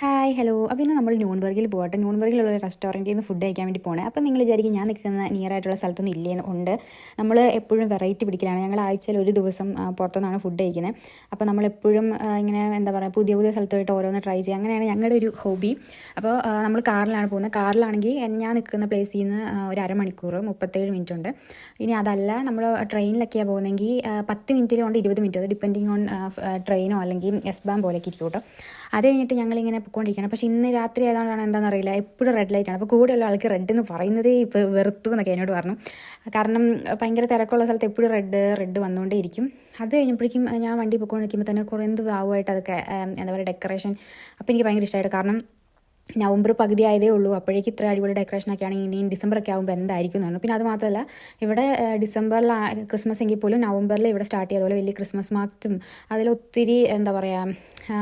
Hi hello. അപ്പോൾ ഇന്ന് നമ്മൾ ന്യൂൺബർഗിൽ പോകട്ടെ. ന്യൂൺബർഗിലുള്ള ഒരു റെസ്റ്റോറൻറ്റിൽ നിന്ന് ഫുഡ് കഴിക്കാൻ വേണ്ടി പോകണേ. അപ്പോൾ നിങ്ങൾ വിചാരിക്കും ഞാൻ നിൽക്കുന്ന നിയർ ആയിട്ടുള്ള സ്ഥലത്തൊന്നും ഇല്ലേന്ന്. ഉണ്ട്. നമ്മൾ എപ്പോഴും വെറൈറ്റി പിടിക്കലാണ്. ഞങ്ങൾ ആഴ്ചയിൽ ഒരു ദിവസം പുറത്തുനിന്നാണ് ഫുഡ് കഴിക്കുന്നത്. അപ്പോൾ നമ്മളെപ്പോഴും ഇങ്ങനെ എന്താ പറയുക, പുതിയ പുതിയ സ്ഥലത്ത് പോയിട്ട് ഓരോന്ന് ട്രൈ ചെയ്യുക. അങ്ങനെയാണ് ഞങ്ങളുടെ ഒരു ഹോബി. അപ്പോൾ നമ്മൾ കാറിലാണ് പോകുന്നത്. കാറിലാണെങ്കിൽ ഞാൻ നിൽക്കുന്ന പ്ലേസിൽ നിന്ന് ഒരു അരമണിക്കൂർ 37 മിനിറ്റ് ഉണ്ട്. ഇനി അതല്ല നമ്മൾ ട്രെയിനിലൊക്കെയാണ് പോകുന്നതെങ്കിൽ 10 മിനിറ്റിലുണ്ട് 20 മിനിറ്റ്, അത് ഡിപ്പെൻഡിങ് ഓൺ ട്രെയിനോ അല്ലെങ്കിൽ എസ് ബാം പോലെയൊക്കെ ഇരിക്കും കേട്ടോ. അത് കഴിഞ്ഞിട്ട് ഞങ്ങളിങ്ങനെ പോയിക്കൊണ്ടിരിക്കണം. പക്ഷേ ഇന്ന് രാത്രി ഏതാണ്ടാണ് എന്താണെന്ന് അറിയില്ല, എപ്പോഴും റെഡ് ലൈറ്റാണ്. അപ്പോൾ കൂടെയുള്ള ആൾക്ക് റെഡ് എന്ന് പറയുന്നതേ ഇപ്പോൾ വെറുത്തു എന്നൊക്കെ എന്നോട് പറഞ്ഞു. കാരണം ഭയങ്കര തിരക്കുള്ള സ്ഥലത്ത് എപ്പോഴും റെഡ് വന്നുകൊണ്ടേ ഇരിക്കും. അത് കഴിഞ്ഞപ്പോഴേക്കും ഞാൻ വണ്ടി പോയിക്കൊണ്ടിരിക്കുമ്പോൾ തന്നെ കുറേ എന്ത് ഭാവമായിട്ട് അതൊക്കെ എന്താ പറയുക ഡെക്കറേഷൻ. അപ്പോൾ എനിക്ക് ഭയങ്കര ഇഷ്ടമായിട്ട്. കാരണം നവംബർ പകുതി ആയതേ ഉള്ളൂ, അപ്പോഴേക്ക് ഇത്ര അടിപൊളി ഡെക്കറേഷനൊക്കെ ആണെങ്കിൽ ഇനി ഡിസംബറൊക്കെ ആകുമ്പോൾ എന്തായിരിക്കും എന്ന് പറഞ്ഞു. പിന്നെ അത് മാത്രമല്ല, ഇവിടെ ഡിസംബറിൽ ക്രിസ്മസ് എങ്കിൽ പോലും നവംബറിൽ ഇവിടെ സ്റ്റാർട്ട് ചെയ്തതുപോലെ വലിയ ക്രിസ്മസ് മാർക്കറ്റും അതിലൊത്തിരി എന്താ പറയുക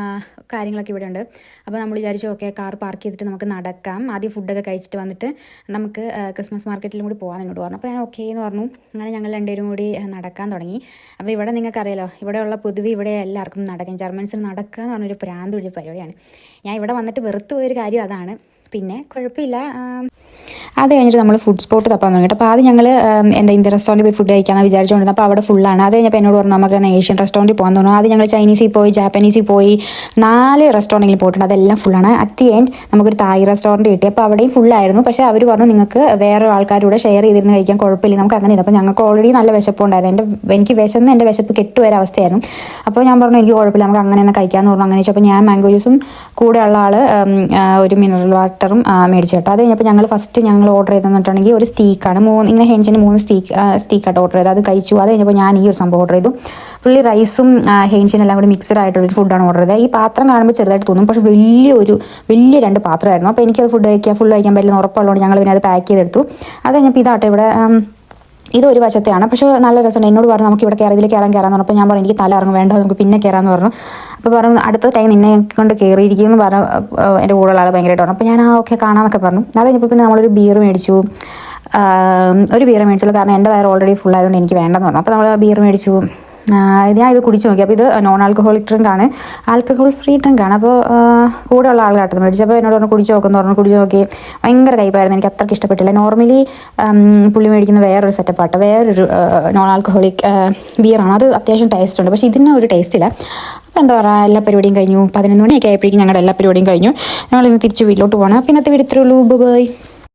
കാര്യങ്ങളൊക്കെ ഇവിടെ ഉണ്ട്. അപ്പോൾ നമ്മൾ വിചാരിച്ചു ഓക്കെ, കാർ പാർക്ക് ചെയ്തിട്ട് നമുക്ക് നടക്കാം, ആദ്യം ഫുഡൊക്കെ കഴിച്ചിട്ട് വന്നിട്ട് നമുക്ക് ക്രിസ്മസ് മാർക്കറ്റിലും കൂടി പോകാൻ എന്നോട് പറഞ്ഞു. അപ്പോൾ ഞാൻ ഓക്കെ എന്ന് പറഞ്ഞു. അങ്ങനെ ഞങ്ങൾ രണ്ടുപേരും കൂടി നടക്കാൻ തുടങ്ങി. അപ്പോൾ ഇവിടെ നിങ്ങൾക്കറിയാലോ, ഇവിടെയുള്ള പൊതുവെ ഇവിടെ എല്ലാവർക്കും നടക്കും. ജർമ്മൻസിന് നടക്കുക എന്ന് പറഞ്ഞൊരു പ്രാന്ത് പിടിച്ച പരിപാടിയാണ്. ഞാൻ ഇവിടെ വന്നിട്ട് വെറുത്ത് പോയൊരു കാര്യം അതാണ്. പിന്നെ കുഴപ്പമില്ല. അത് കഴിഞ്ഞിട്ട് നമ്മൾ ഫുഡ് സ്പോട്ട് തപ്പാൻ തുടങ്ങിയിട്ട്. അപ്പോൾ ആദ്യം ഞങ്ങൾ ഇന്ത്യൻ റെസ്റ്റോറൻറ്റിൽ പോയി ഫുഡ് കഴിക്കാമെന്ന് വിചാരിച്ചുകൊണ്ടിരുന്നത്. അപ്പോൾ അവിടെ ഫുള്ളാണ്. അത് കഴിഞ്ഞപ്പോൾ എന്നോട് പറഞ്ഞു നമുക്ക് ഏഷ്യൻ റെസ്റ്റോറൻറ്റിൽ പോകാൻ തോന്നുന്നു. ആദ്യം ഞങ്ങൾ ചൈനീസിൽ പോയി, ജാപ്പനീസിൽ പോയി, 4 റെസ്റ്റോറൻറ്റിൽ പോയിട്ടുണ്ട്. അതെല്ലാം ഫുള്ളാണ്. അറ്റ് ദി എൻഡ് നമുക്കൊരു തായ് റെസ്റ്റോറൻറ്റ് കിട്ടി. അപ്പോൾ അവിടെയും ഫുള്ളായിരുന്നു. പക്ഷേ അവർ പറഞ്ഞു നിങ്ങൾക്ക് വേറെ ആൾക്കാരുടെ ഷെയർ ചെയ്തിരുന്ന് കഴിക്കാൻ കുഴപ്പമില്ല, നമുക്ക് അങ്ങനെ ഇല്ല. അപ്പോൾ ഞങ്ങൾക്ക് ഓൾറെഡി നല്ല വിശപ്പുണ്ടായിരുന്നു. എനിക്ക് എൻ്റെ വിശപ്പ് കെട്ടുവരെ അവസ്ഥയായിരുന്നു. അപ്പോൾ ഞാൻ പറഞ്ഞു എനിക്ക് കുഴപ്പമില്ല, നമുക്ക് അങ്ങനെ തന്നെ കഴിക്കാമെന്ന് പറഞ്ഞു. അങ്ങനെ വെച്ചാൽ അപ്പോൾ ഞാൻ മാംഗോ ജ്യൂസും കൂടെയുള്ള ആൾ ഒരു മിനറൽ വാട്ടറും മേടിച്ചു കേട്ടോ. അത് കഴിഞ്ഞപ്പോൾ ഞങ്ങൾ ഓർഡർ ചെയ്തെന്നിട്ടുണ്ടെങ്കിൽ ഒരു സ്റ്റീക്കാണ്, ഇങ്ങനെ ഹെഞ്ചിന് 3 സ്റ്റീക്കായിട്ട് ഓർഡർ ചെയ്ത് അത് കഴിച്ചു. അത് കഴിഞ്ഞപ്പോൾ ഞാൻ ഈ ഒരു സംഭവം ഓർഡർ ചെയ്തു. ഫുള്ളി റൈസും ഹെഞ്ചിനെല്ലാം കൂടി മിക്സഡ് ആയിട്ടുള്ളൊരു ഫുഡാണ് ഓർഡർ ചെയ്തത്. ഈ പാത്രം കാണുമ്പോൾ ചെറുതായിട്ട് തോന്നും, പക്ഷേ വലിയ 2 പാത്രമായിരുന്നു. അപ്പോൾ എനിക്കത് ഫുൾ കഴിക്കാൻ പറ്റില്ലെന്ന് ഉറപ്പുള്ളതുകൊണ്ട് ഞങ്ങൾ പിന്നെ അത് പാക്ക് ചെയ്തെടുത്തു. അത് കഴിഞ്ഞപ്പോൾ ഇതാട്ടെ ഇവിടെ ഇതൊരു വശത്തെയാണ്, പക്ഷേ നല്ല രസമുണ്ട്. എന്നോട് പറഞ്ഞു നമുക്ക് ഇവിടെ ഇതിൽ കയറാമെന്ന് പറഞ്ഞപ്പോൾ ഞാൻ പറഞ്ഞു എനിക്ക് തല ഇറങ്ങും, വേണ്ട നമുക്ക് പിന്നെ കയറാമെന്ന് പറഞ്ഞു. അപ്പോൾ പറഞ്ഞു അടുത്ത ടൈം നിന്നെ കൊണ്ട് കയറിയിരിക്കുമെന്ന് പറഞ്ഞു എൻ്റെ കൂടെയുള്ള ആൾ ഭയങ്കരമായിട്ട് പറഞ്ഞു. അപ്പോൾ ഞാൻ ഓക്കെ കാണാമെന്നൊക്കെ പറഞ്ഞു. അത് കഴിഞ്ഞപ്പോൾ പിന്നെ നമ്മളൊരു ബിയർ മേടിച്ചു. കാരണം എൻ്റെ വയർ ഓൾറെഡി ഫുൾ ആയതുകൊണ്ട് എനിക്ക് വേണ്ടെന്ന് പറഞ്ഞു. അപ്പോൾ നമ്മൾ ബിയർ മേടിച്ചു. ഞാൻ ഇത് കുടിച്ച് നോക്കി. അപ്പോൾ ഇത് നോൺ ആൽക്കഹോളിക് ഡ്രിങ്കാണ്, ആൽക്കഹോൾ ഫ്രീ ഡ്രിങ്കാണ്. അപ്പോൾ കൂടെയുള്ള ആൾക്കാട്ടത് മേടിച്ചപ്പോൾ എന്നോട് പറഞ്ഞു കുടിച്ച് കുടിച്ച് നോക്കി. ഭയങ്കര കയ്പായിരുന്നു, എനിക്ക് അത്രയ്ക്ക് ഇഷ്ടപ്പെട്ടില്ല. നോർമലി പുള്ളി മേടിക്കുന്ന വേറൊരു സെറ്റപ്പാട്ടോ, വേറൊരു നോൺ ആൽക്കഹോളിക് ബിയറാണ്. അത് അത്യാവശ്യം ടേസ്റ്റ് ഉണ്ട്, പക്ഷേ ഇതിന് ഒരു ടേസ്റ്റ് ഇല്ല. അപ്പോൾ എന്താ പറയുക, എല്ലാ പരിപാടിയും കഴിഞ്ഞു. 11 മണിയൊക്കെ ആയപ്പോഴേക്കും ഞങ്ങളുടെ എല്ലാ പരിപാടിയും കഴിഞ്ഞു. ഞങ്ങളിന്ന് തിരിച്ച് വീട്ടിലോട്ട് പോകണം. അപ്പോൾ ഇന്നത്തെ വീഡിയോ ഇത്രയേ ഉള്ളൂ. ബൈ.